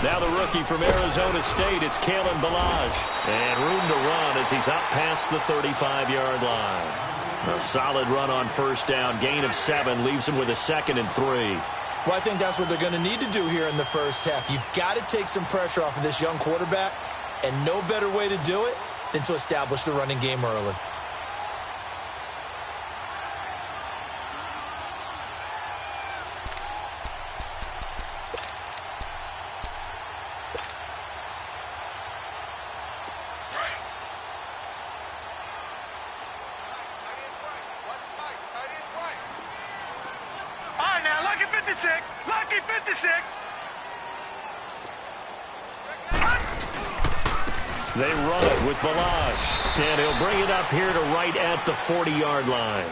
Now the rookie from Arizona State, it's Kalen Ballage. And room to run as he's up past the 35-yard line. A solid run on first down. Gain of 7 leaves him with a 2nd and 3. Well, I think that's what they're going to need to do here in the first half. You've got to take some pressure off of this young quarterback, and no better way to do it than to establish the running game early. Lucky 56. They run it with Ballage, and he'll bring it up here to right at the 40-yard line.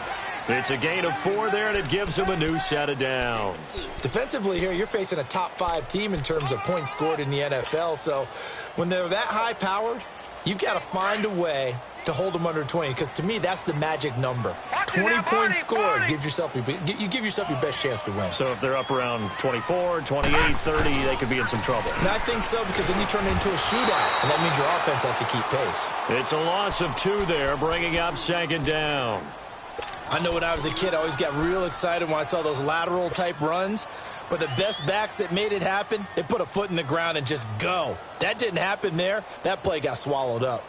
It's a gain of 4 there, and it gives him a new set of downs. Defensively here, you're facing a top-5 team in terms of points scored in the NFL, so when they're that high-powered, you've got to find a way to hold them under 20, because to me, that's the magic number. 20 points scored, you give yourself your best chance to win. So if they're up around 24, 28, 30, they could be in some trouble. And I think so, because then you turn it into a shootout, and that means your offense has to keep pace. It's a loss of 2 there, bringing up 2nd down. I know when I was a kid, I always got real excited when I saw those lateral-type runs. But the best backs that made it happen, they put a foot in the ground and just go. That didn't happen there. That play got swallowed up.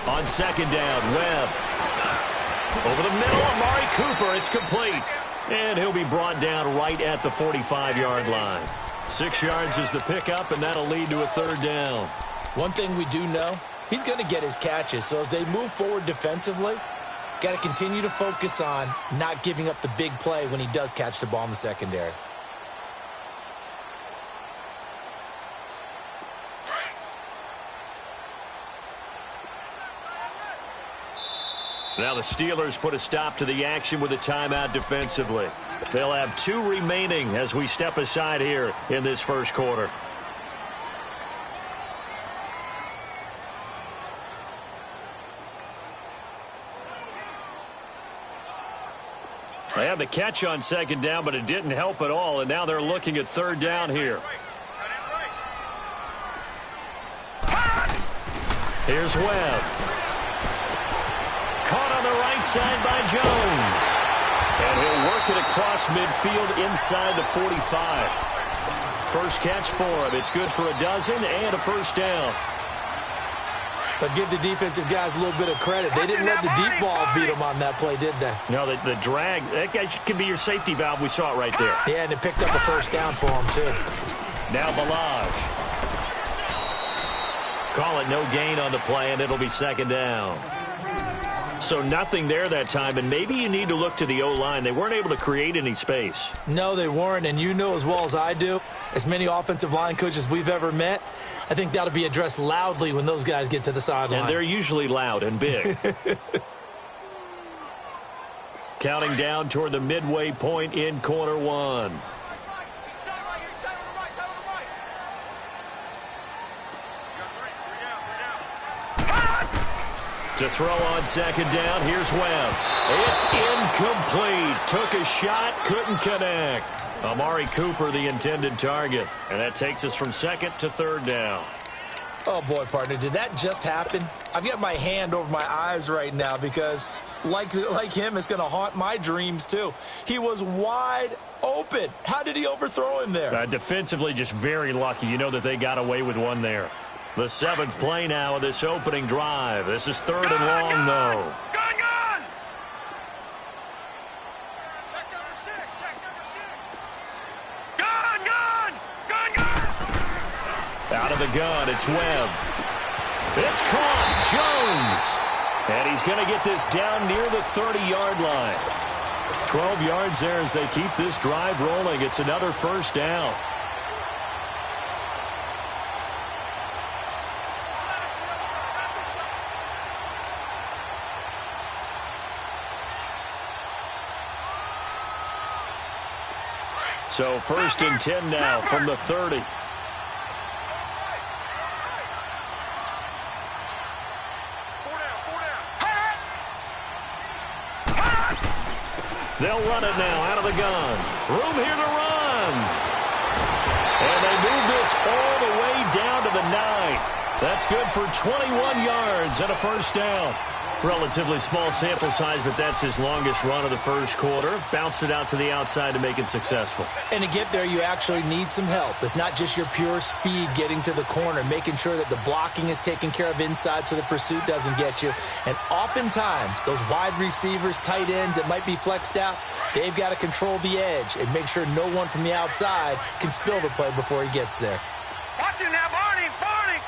On 2nd down, Webb. Over the middle, Amari Cooper, it's complete. And he'll be brought down right at the 45-yard line. 6 yards is the pickup, and that'll lead to a 3rd down. One thing we do know, he's going to get his catches. So as they move forward defensively, got to continue to focus on not giving up the big play when he does catch the ball in the secondary. Now the Steelers put a stop to the action with a timeout defensively. They'll have 2 remaining as we step aside here in this first quarter. They had the catch on 2nd down, but it didn't help at all, and now they're looking at 3rd down here. Here's Webb. Caught on the right side by Jones. And he'll work it across midfield inside the 45. First catch for him. It's good for a dozen and a 1st down. But give the defensive guys a little bit of credit. They didn't let the deep ball beat them on that play, did they? No, the drag, that guy can be your safety valve. We saw it right there. Yeah, and it picked up a 1st down for him, too. Now Ballage. Call it no gain on the play, and it'll be 2nd down. So nothing there that time, and maybe you need to look to the O-line. They weren't able to create any space. No, they weren't, and you know as well as I do, as many offensive line coaches we've ever met, I think that'll be addressed loudly when those guys get to the sideline. And they're usually loud and big. Counting down toward the midway point in quarter 1. To throw on 2nd down, here's Webb. It's incomplete. Took a shot, couldn't connect. Amari Cooper, the intended target. And that takes us from 2nd to 3rd down. Oh, boy, partner, did that just happen? I've got my hand over my eyes right now because, like him, it's going to haunt my dreams, too. He was wide open. How did he overthrow him there? Defensively, just very lucky. You know that they got away with one there. The 7th play now of this opening drive. This is 3rd and long, though. Gone! Check number 6. Check number 6. Gone! Out of the gun, it's Webb. It's caught. Jones. And he's going to get this down near the 30-yard line. 12 yards there as they keep this drive rolling. It's another 1st down. So 1st and 10 now from the 30. They'll run it now out of the gun. Room here to run. And they move this all the way down to the 9. That's good for 21 yards and a first down. Relatively small sample size, but that's his longest run of the first quarter. Bounced it out to the outside to make it successful. And to get there, you actually need some help. It's not just your pure speed getting to the corner, making sure that the blocking is taken care of inside so the pursuit doesn't get you. And oftentimes, those wide receivers, tight ends that might be flexed out, they've got to control the edge and make sure no one from the outside can spill the play before he gets there. Watch it now, Barney! Barney!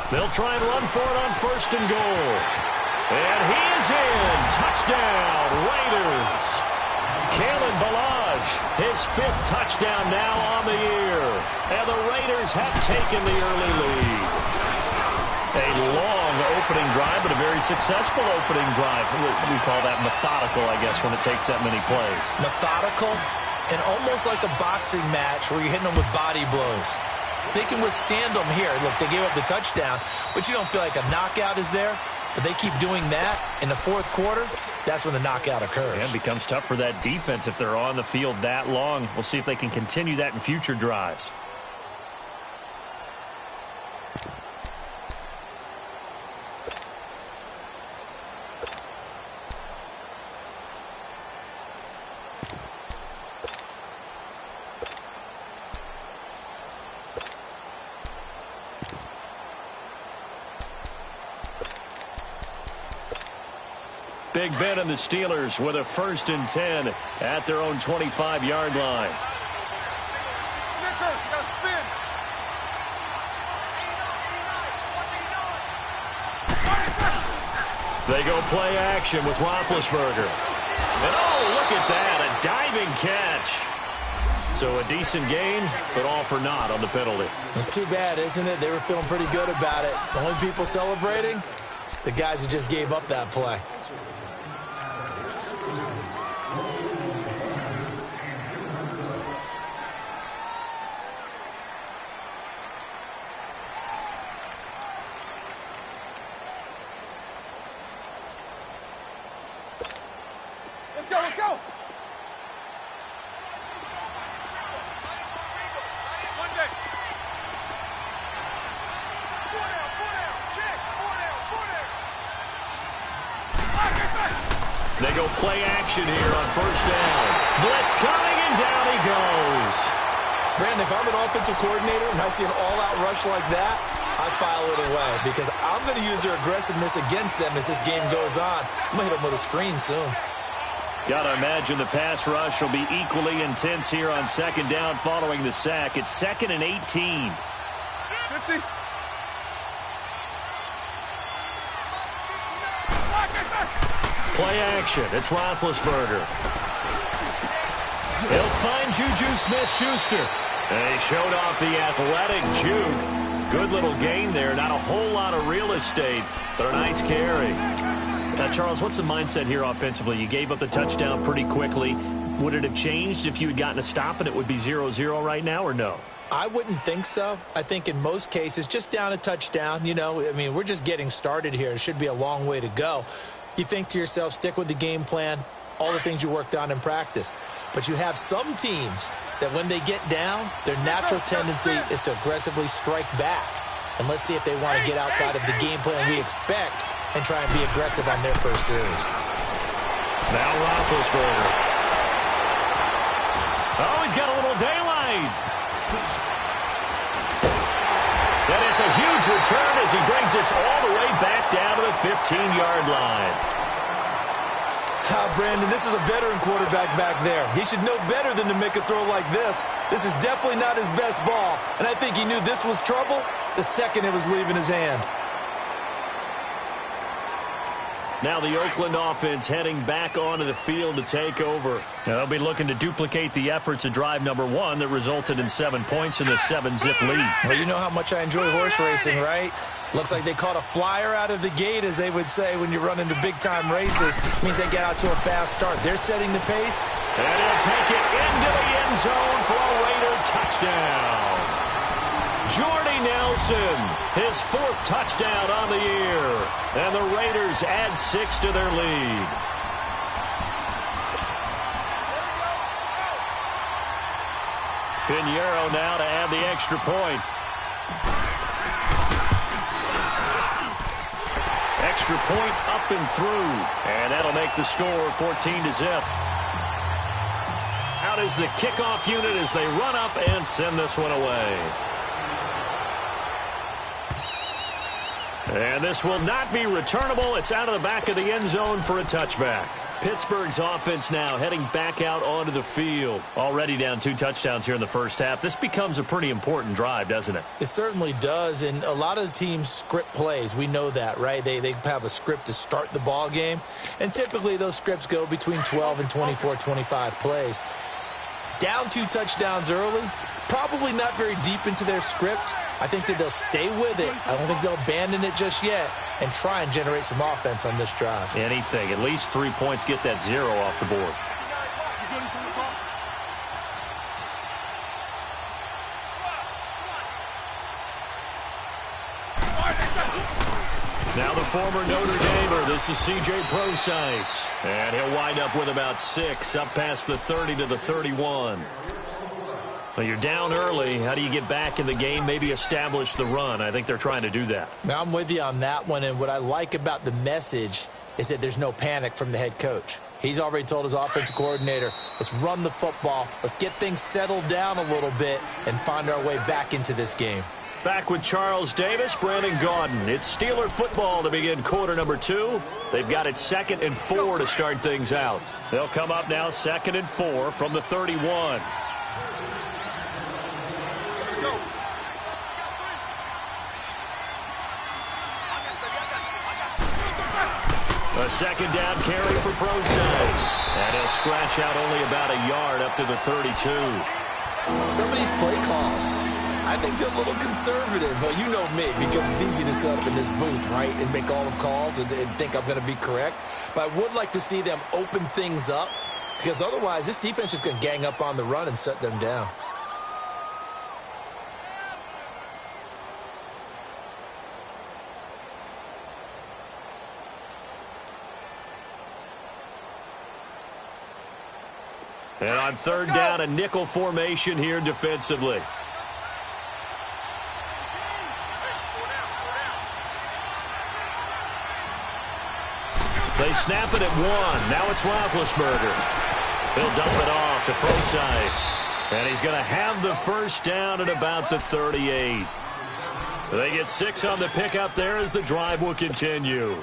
They'll try and run for it on 1st and goal. And he is in. Touchdown, Raiders. Kalen Ballage, his 5th touchdown now on the year. And the Raiders have taken the early lead. A long opening drive, but a very successful opening drive. We call that methodical, I guess, when it takes that many plays. Methodical and almost like a boxing match where you're hitting them with body blows. They can withstand them here. Look, they gave up the touchdown, but you don't feel like a knockout is there. But they keep doing that in the 4th quarter. That's when the knockout occurs. And it becomes tough for that defense if they're on the field that long. We'll see if they can continue that in future drives. Big Ben and the Steelers with a 1st and 10 at their own 25-yard line. They go play action with Roethlisberger. And oh, look at that, a diving catch. So a decent gain, but all for naught on the penalty. It's too bad, isn't it? They were feeling pretty good about it. The only people celebrating, the guys who just gave up that play. Let's go! One day. 4 down, check, 4 down. They go play action here on 1st down. Blitz coming, and down he goes. Brandon, if I'm an offensive coordinator and I see an all-out rush like that, I file it away because I'm going to use their aggressiveness against them as this game goes on. I'm going to hit them with a screen soon. Got to imagine the pass rush will be equally intense here on 2nd down following the sack. It's 2nd and 18. 50. Play action. It's Roethlisberger. He'll find Juju Smith-Schuster. They showed off the athletic juke. Good little gain there. Not a whole lot of real estate, but a nice carry. Now, Charles, what's the mindset here offensively? You gave up the touchdown pretty quickly. Would it have changed if you had gotten a stop and it would be 0-0 right now, or no? I wouldn't think so. I think in most cases, just down a touchdown, you know, I mean, we're just getting started here. It should be a long way to go. You think to yourself, stick with the game plan, all the things you worked on in practice. But you have some teams that when they get down, their natural tendency is to aggressively strike back. And let's see if they want to get outside of the game plan we expect and try and be aggressive on their first series. Now Roethlisberger. Oh, he's got a little daylight. And it's a huge return as he brings us all the way back down to the 15-yard line. Brandon, this is a veteran quarterback back there. He should know better than to make a throw like this. This is definitely not his best ball, and I think he knew this was trouble the second it was leaving his hand. Now the Oakland offense heading back onto the field to take over. Now they'll be looking to duplicate the efforts of drive number 1 that resulted in 7 points in the 7-zip lead. Well, you know how much I enjoy horse racing, right? Looks like they caught a flyer out of the gate, as they would say when you're running the big-time races. Means they get out to a fast start. They're setting the pace. And he'll take it into the end zone for a Raider touchdown. Jordy Nelson, his 4th touchdown on the year. And the Raiders add 6 to their lead. Pinheiro now to add the extra point. Extra point up and through. And that'll make the score 14-0. Out is the kickoff unit as they run up and send this one away. And this will not be returnable. It's out of the back of the end zone for a touchback. Pittsburgh's offense now heading back out onto the field. Already down 2 touchdowns here in the first half. This becomes a pretty important drive, doesn't it? It certainly does, and a lot of the teams script plays. We know that, right? They have a script to start the ball game, and typically those scripts go between 12 and 24, 25 plays. Down 2 touchdowns early, probably not very deep into their script. I think that they'll stay with it. I don't think they'll abandon it just yet and try and generate some offense on this drive. Anything. At least 3 points, get that 0 off the board. Now the former Notre Damer. This is C.J. Procise. And he'll wind up with about 6 up past the 30 to the 31. Well, you're down early. How do you get back in the game, maybe establish the run? I think they're trying to do that. Now, I'm with you on that one, and what I like about the message is that there's no panic from the head coach. He's already told his offensive coordinator, let's run the football, let's get things settled down a little bit and find our way back into this game. Back with Charles Davis, Brandon Gaudin. It's Steeler football to begin quarter number 2. They've got it 2nd and 4 to start things out. They'll come up now 2nd and 4 from the 31. A 2nd down carry for Procise. And he'll scratch out only about a yard up to the 32. Some of these play calls, I think they're a little conservative. Well, you know me, because it's easy to sit up in this booth, right, and make all the calls and think I'm going to be correct. But I would like to see them open things up, because otherwise this defense is going to gang up on the run and shut them down. And on 3rd down, a nickel formation here defensively. They snap it at 1. Now it's Roethlisberger. He'll dump it off to Procise. And he's going to have the 1st down at about the 38. They get 6 on the pickup there as the drive will continue.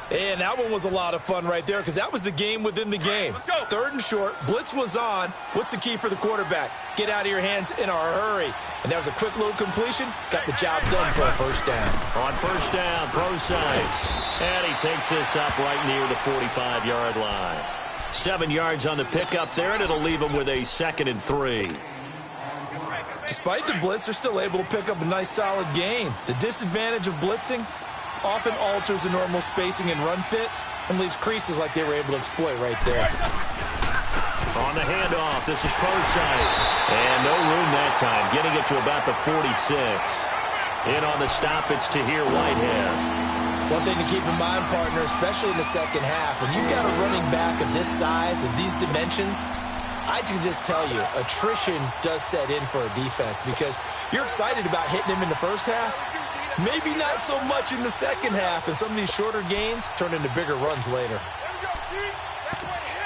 And that one was a lot of fun right there, because that was the game within the game. 3rd and short, blitz was on. What's the key for the quarterback? Get out of your hands in a hurry. And that was a quick little completion. Got the job done for a 1st down. On 1st down, Procise. And he takes this up right near the 45-yard line. 7 yards on the pickup there, and it'll leave him with a 2nd and 3. Despite the blitz, they're still able to pick up a nice, solid gain. The disadvantage of blitzing often alters the normal spacing and run fits and leaves creases like they were able to exploit right there. On the handoff, this is Procise. And no room that time, getting it to about the 46. In on the stop, it's Tahir Whitehead. One thing to keep in mind, partner, especially in the 2nd half, when you've got a running back of this size and these dimensions, I can just tell you, attrition does set in for a defense, because you're excited about hitting him in the 1st half. Maybe not so much in the 2nd half, and some of these shorter gains turn into bigger runs later. There we go, D. That's the way to hit.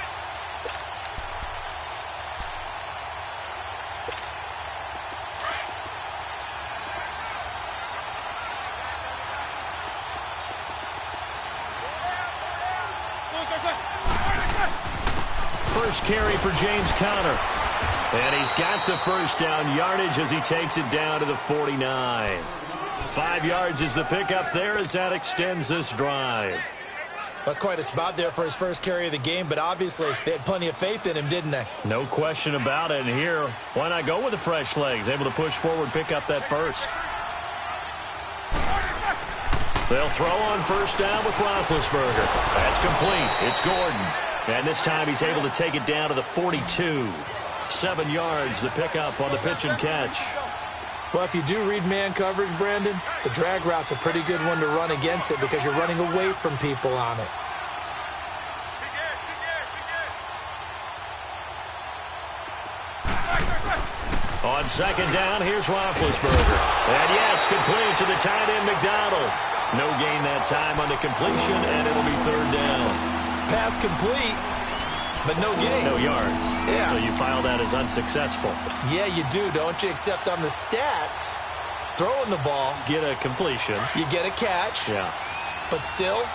First carry for James Conner. And he's got the 1st down yardage as he takes it down to the 49. 5 yards is the pickup there as that extends this drive. That's quite a spot there for his 1st carry of the game, but obviously they had plenty of faith in him, didn't they? No question about it. And here, why not go with the fresh legs? Able to push forward, pick up that 1st. They'll throw on first down with Roethlisberger. That's complete. It's Gordon. And this time he's able to take it down to the 42. 7 yards, the pickup on the pitch and catch. Well, if you do read man coverage, Brandon, the drag route's a pretty good one to run against it because you're running away from people on it. On second down, here's Roethlisberger. And yes, complete to the tight end, McDonald. No gain that time on the completion, and it'll be third down. Pass complete, but no gain. No yards. Yeah. So you file that as unsuccessful. Yeah, you do, don't you? Except on the stats, throwing the ball. Get a completion. You get a catch. Yeah. But still,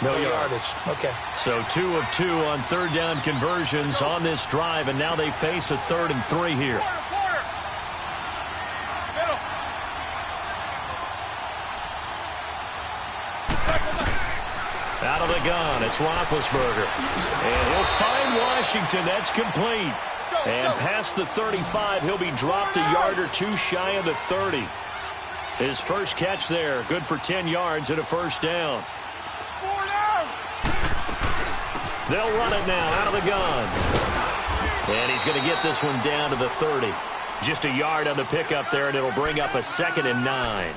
no yardage. Okay. So 2 of 2 on third down conversions on this drive, and now they face a 3rd and 3 here. Out of the gun, it's Roethlisberger. And he'll find Washington. That's complete. And past the 35, he'll be dropped a yard or 2 shy of the 30. His first catch there, good for 10 yards and a first down. They'll run it now out of the gun. And he's going to get this one down to the 30. Just a yard on the pickup there, and it'll bring up a 2nd and 9.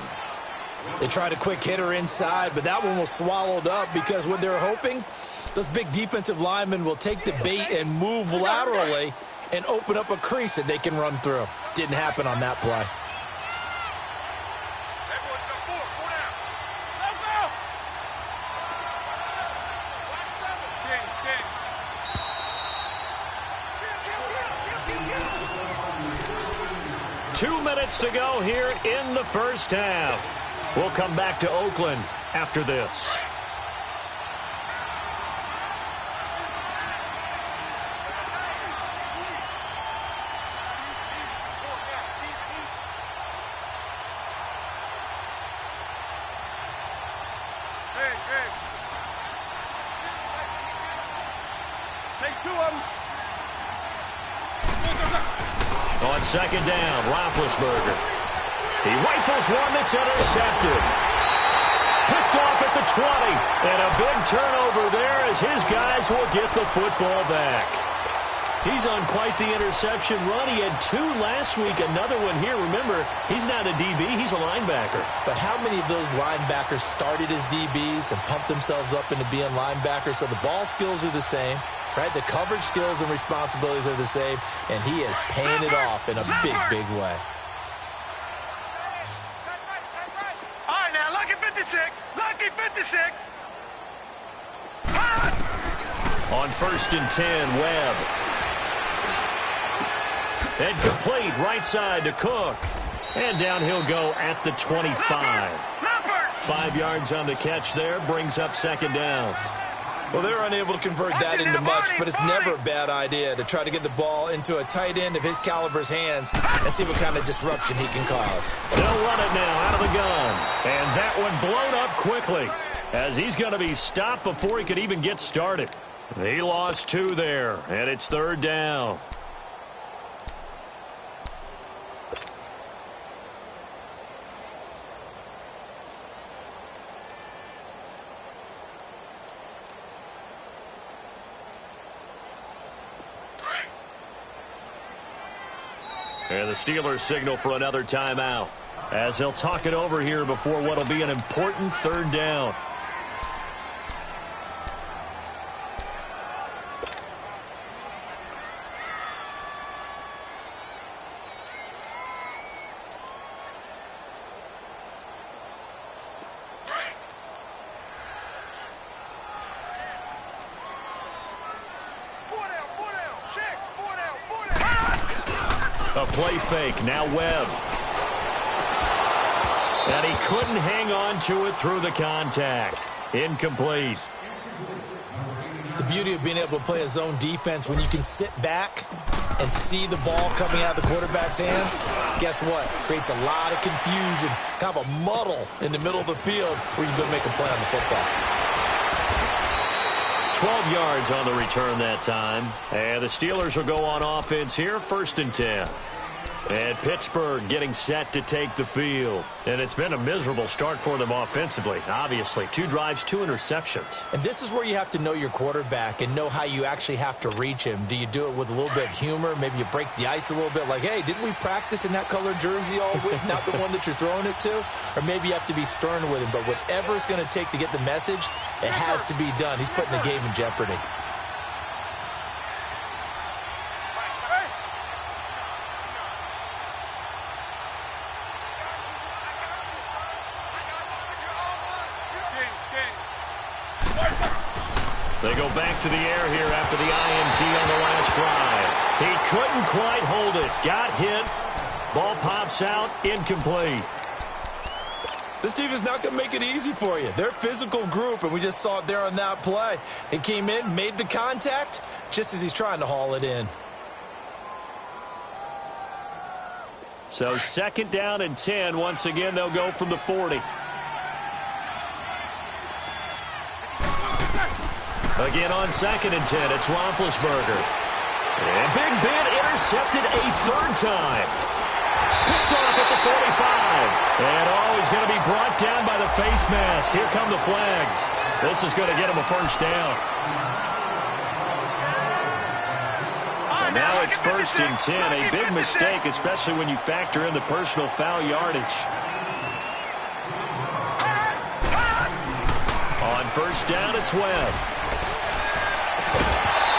They tried a quick hitter inside, but that one was swallowed up because what they're hoping, those big defensive linemen will take the bait and move laterally and open up a crease that they can run through. Didn't happen on that play. Two minutes to go here in the first half. We'll come back to Oakland after this. Take 2 of them. On second down, Roethlisberger. He rifles one that's intercepted. Picked off at the 20. And a big turnover there as his guys will get the football back. He's on quite the interception run. He had 2 last week, another one here. Remember, he's not a DB, he's a linebacker. But how many of those linebackers started as DBs and pumped themselves up into being linebackers? So the ball skills are the same, right? The coverage skills and responsibilities are the same, and he is paying it off in a big, big way. All right, now, lucky 56. Lucky 56. On 1st and 10, Webb. And complete right side to Cook. And down he'll go at the 25. 5 yards on the catch there, brings up 2nd down. Well, they're unable to convert that into much, but it's never a bad idea to try to get the ball into a tight end of his caliber's hands and see what kind of disruption he can cause. They'll run it now out of the gun. And that one blown up quickly as he's going to be stopped before he could even get started. He lost 2 there, and it's 3rd down. And the Steelers signal for another timeout as they'll talk it over here before what will be an important 3rd down. A play fake, now Webb. And he couldn't hang on to it through the contact. Incomplete. The beauty of being able to play a zone defense when you can sit back and see the ball coming out of the quarterback's hands, guess what? Creates a lot of confusion, kind of a muddle in the middle of the field where you can go make a play on the football. 12 yards on the return that time. And the Steelers will go on offense here, 1st and 10. And Pittsburgh getting set to take the field. And it's been a miserable start for them offensively, obviously. 2 drives, 2 interceptions. And this is where you have to know your quarterback and know how you actually have to reach him. Do you do it with a little bit of humor? Maybe you break the ice a little bit like, hey, didn't we practice in that colored jersey all week, not the one that you're throwing it to? Or maybe you have to be stern with him. But whatever it's going to take to get the message, it has to be done. He's putting the game in jeopardy. They go back to the air here after the INT on the last drive. He couldn't quite hold it. Got hit. Ball pops out. Incomplete. This defense is not going to make it easy for you. They're a physical group, and we just saw it there on that play. It came in, made the contact, just as he's trying to haul it in. So 2nd down and 10. Once again, they'll go from the 40. Again on 2nd and 10, it's Roethlisberger. And Big Ben intercepted a 3rd time. Picked off at the 45. And he's going to be brought down by the face mask. Here come the flags. This is going to get him a 1st down. And now it's 1st and 10. A big mistake, especially when you factor in the personal foul yardage. On 1st down, it's Webb.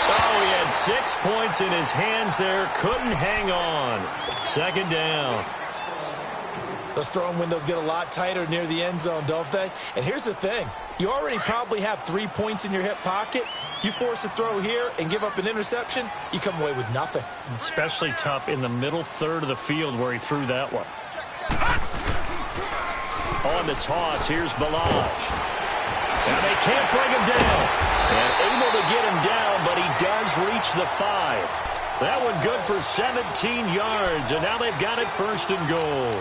Oh, he had 6 points in his hands there. Couldn't hang on. 2nd down. Those throwing windows get a lot tighter near the end zone, don't they? And here's the thing. You already probably have 3 points in your hip pocket. You force a throw here and give up an interception, you come away with nothing. Especially tough in the middle third of the field where he threw that one. On the toss, here's Balaj. And they can't bring him down. And able to get him down, but he does reach the 5. That one good for 17 yards, and now they've got it 1st and goal.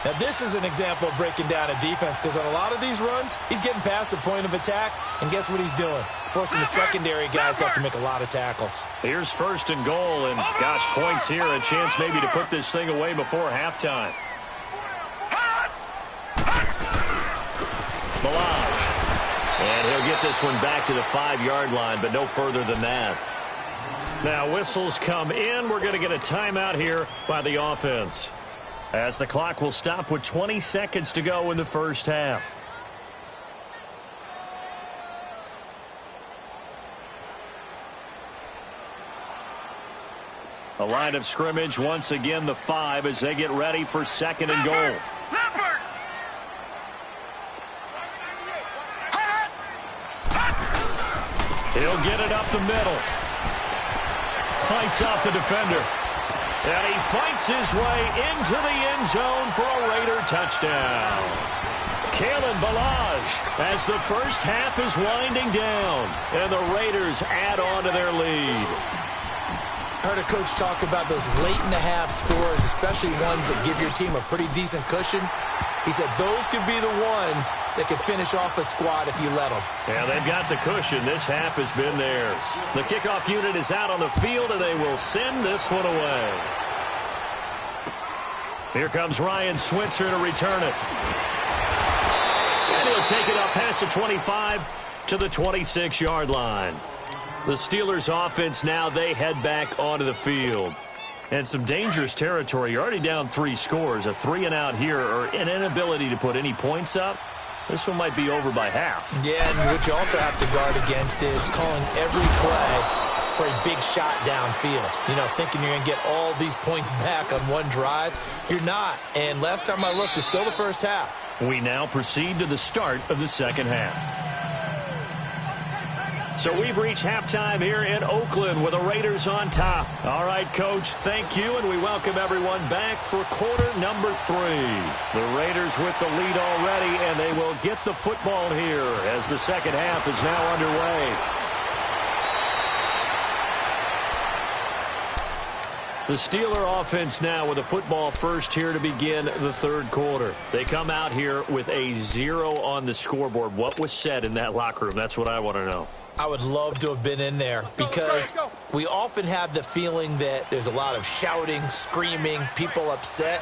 Now, this is an example of breaking down a defense, because on a lot of these runs, he's getting past the point of attack, and guess what he's doing? Forcing the secondary guys to have to make a lot of tackles. Here's 1st and goal, and gosh, points here, a chance maybe to put this thing away before halftime. Balaj. And he'll get this one back to the 5-yard line, but no further than that. Now whistles come in. We're going to get a timeout here by the offense, as the clock will stop with 20 seconds to go in the 1st half. A line of scrimmage, once again the 5 as they get ready for 2nd and goal. He'll get it up the middle. Fights off the defender. And he fights his way into the end zone for a Raider touchdown. Kalen Balaj as the 1st half is winding down. And the Raiders add on to their lead. I heard a coach talk about those late-in-the-half scores, especially ones that give your team a pretty decent cushion. He said those could be the ones that could finish off a squad if you let them. Yeah, they've got the cushion. This half has been theirs. The kickoff unit is out on the field, and they will send this one away. Here comes Ryan Switzer to return it. And he'll take it up past the 25 to the 26-yard line. The Steelers' offense now, they head back onto the field. And some dangerous territory. You're already down 3 scores. A 3-and-out here, or an inability to put any points up. This one might be over by half. Yeah, and what you also have to guard against is calling every play for a big shot downfield. You know, thinking you're going to get all these points back on one drive. You're not. And last time I looked, it's still the 1st half. We now proceed to the start of the 2nd half. So we've reached halftime here in Oakland with the Raiders on top. All right, Coach, thank you, and we welcome everyone back for quarter number 3. The Raiders with the lead already, and they will get the football here as the 2nd half is now underway. The Steeler offense now with a football first here to begin the 3rd quarter. They come out here with a 0 on the scoreboard. What was said in that locker room? That's what I want to know. I would love to have been in there because we often have the feeling that there's a lot of shouting, screaming, people upset.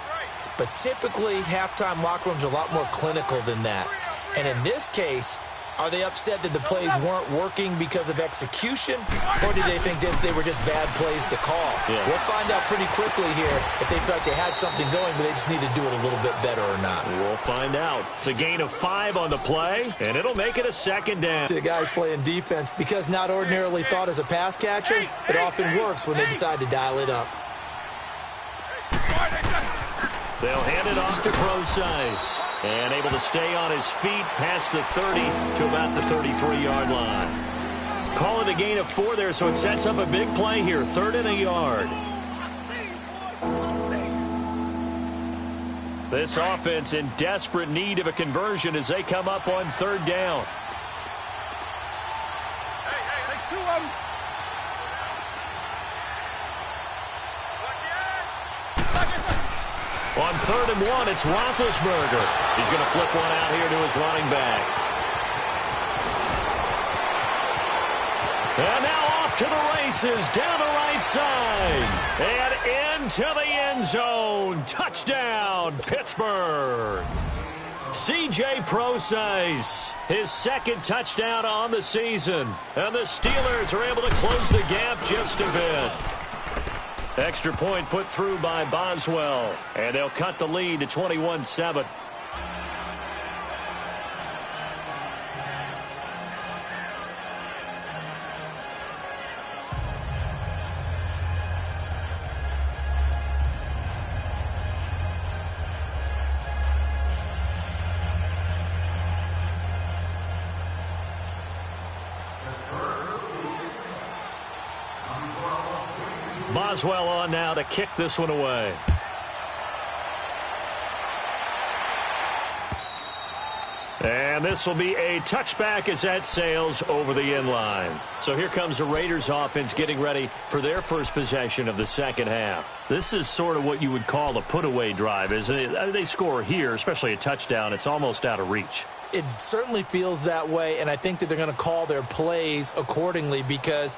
But typically, halftime locker rooms are a lot more clinical than that. And in this case, are they upset that the plays weren't working because of execution, or do they think they were just bad plays to call? Yeah. We'll find out pretty quickly here if they felt like they had something going, but they just need to do it a little bit better or not. We'll find out. It's a gain of 5 on the play, and it'll make it a second down. To the guys playing defense, because not ordinarily thought as a pass catcher, it often works when they decide to dial it up. They'll hand it off to Procise. And able to stay on his feet past the 30 to about the 33-yard line. Call it a gain of 4 there, so it sets up a big play here. 3rd and a yard. This offense in desperate need of a conversion as they come up on 3rd down. Hey, 2 of them. On 3rd and 1, it's Roethlisberger. He's going to flip one out here to his running back. And now off to the races, down the right side. And into the end zone. Touchdown, Pittsburgh. C.J. Procise, his 2nd touchdown on the season. And the Steelers are able to close the gap just a bit. Extra point put through by Boswell. And they'll cut the lead to 21-7. Boswell on now to kick this one away. And this will be a touchback as that sails over the end line. So here comes the Raiders offense getting ready for their first possession of the second half. This is sort of what you would call a put-away drive, isn't it? They score here, especially a touchdown. It's almost out of reach. It certainly feels that way, and I think that they're going to call their plays accordingly because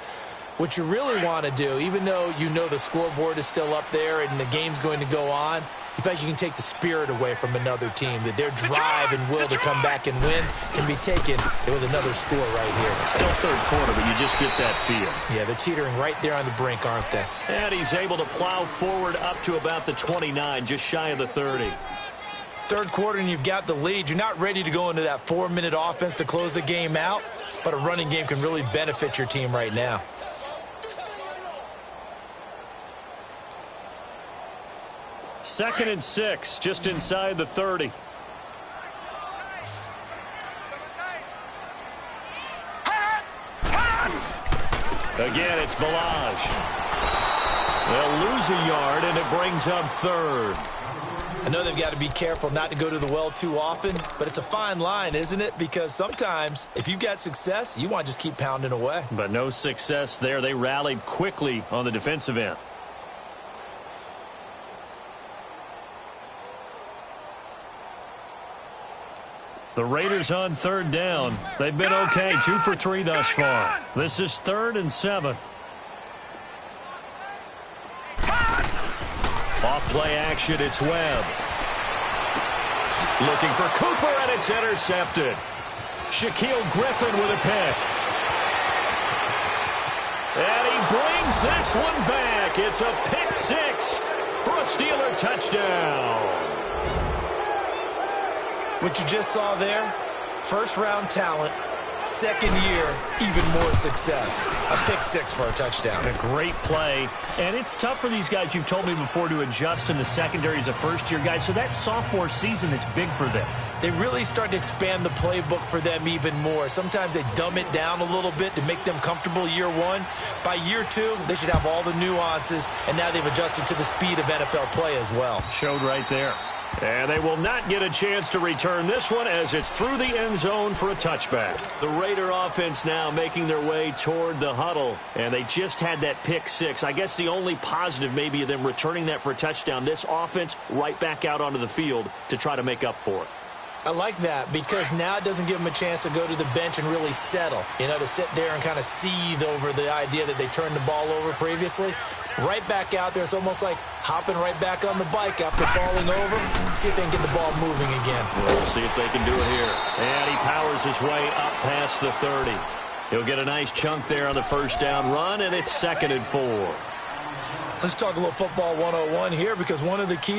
what you really want to do, even though you know the scoreboard is still up there and the game's going to go on, you feel like you can take the spirit away from another team, that their drive and will to come back and win can be taken with another score right here. Still 3rd quarter, but you just get that feel. Yeah, they're teetering right there on the brink, aren't they? And he's able to plow forward up to about the 29, just shy of the 30. 3rd quarter and you've got the lead. You're not ready to go into that 4-minute offense to close the game out, but a running game can really benefit your team right now. 2nd and 6, just inside the 30. Again, it's Balaj. They'll lose a yard, and it brings up 3rd. I know they've got to be careful not to go to the well too often, but it's a fine line, isn't it? Because sometimes, if you've got success, you want to just keep pounding away. But no success there. They rallied quickly on the defensive end. The Raiders on 3rd down. They've been okay, 2 for 3 thus far. This is 3rd and 7. Off play action, it's Webb. Looking for Cooper, and it's intercepted. Shaquille Griffin with a pick. And he brings this one back. It's a pick 6 for a Steeler touchdown. What you just saw there, 1st-round talent, 2nd year, even more success. A pick 6 for a touchdown. A great play. And it's tough for these guys, you've told me before, to adjust in the secondary as a first-year guy. So that sophomore season is big for them. They really start to expand the playbook for them even more. Sometimes they dumb it down a little bit to make them comfortable year 1. By year 2, they should have all the nuances, and now they've adjusted to the speed of NFL play as well. Showed right there. And they will not get a chance to return this one as it's through the end zone for a touchback. The Raider offense now making their way toward the huddle. And they just had that pick 6. I guess the only positive maybe of them returning that for a touchdown. This offense right back out onto the field to try to make up for it. I like that because now it doesn't give them a chance to go to the bench and really settle, to sit there and kind of seethe over the idea that they turned the ball over previously. Right back out there. It's almost like hopping right back on the bike after falling over. See if they can get the ball moving again. We'll see if they can do it here. And he powers his way up past the 30. He'll get a nice chunk there on the first down run, and it's 2nd and 4. Let's talk a little football 101 here because one of the keys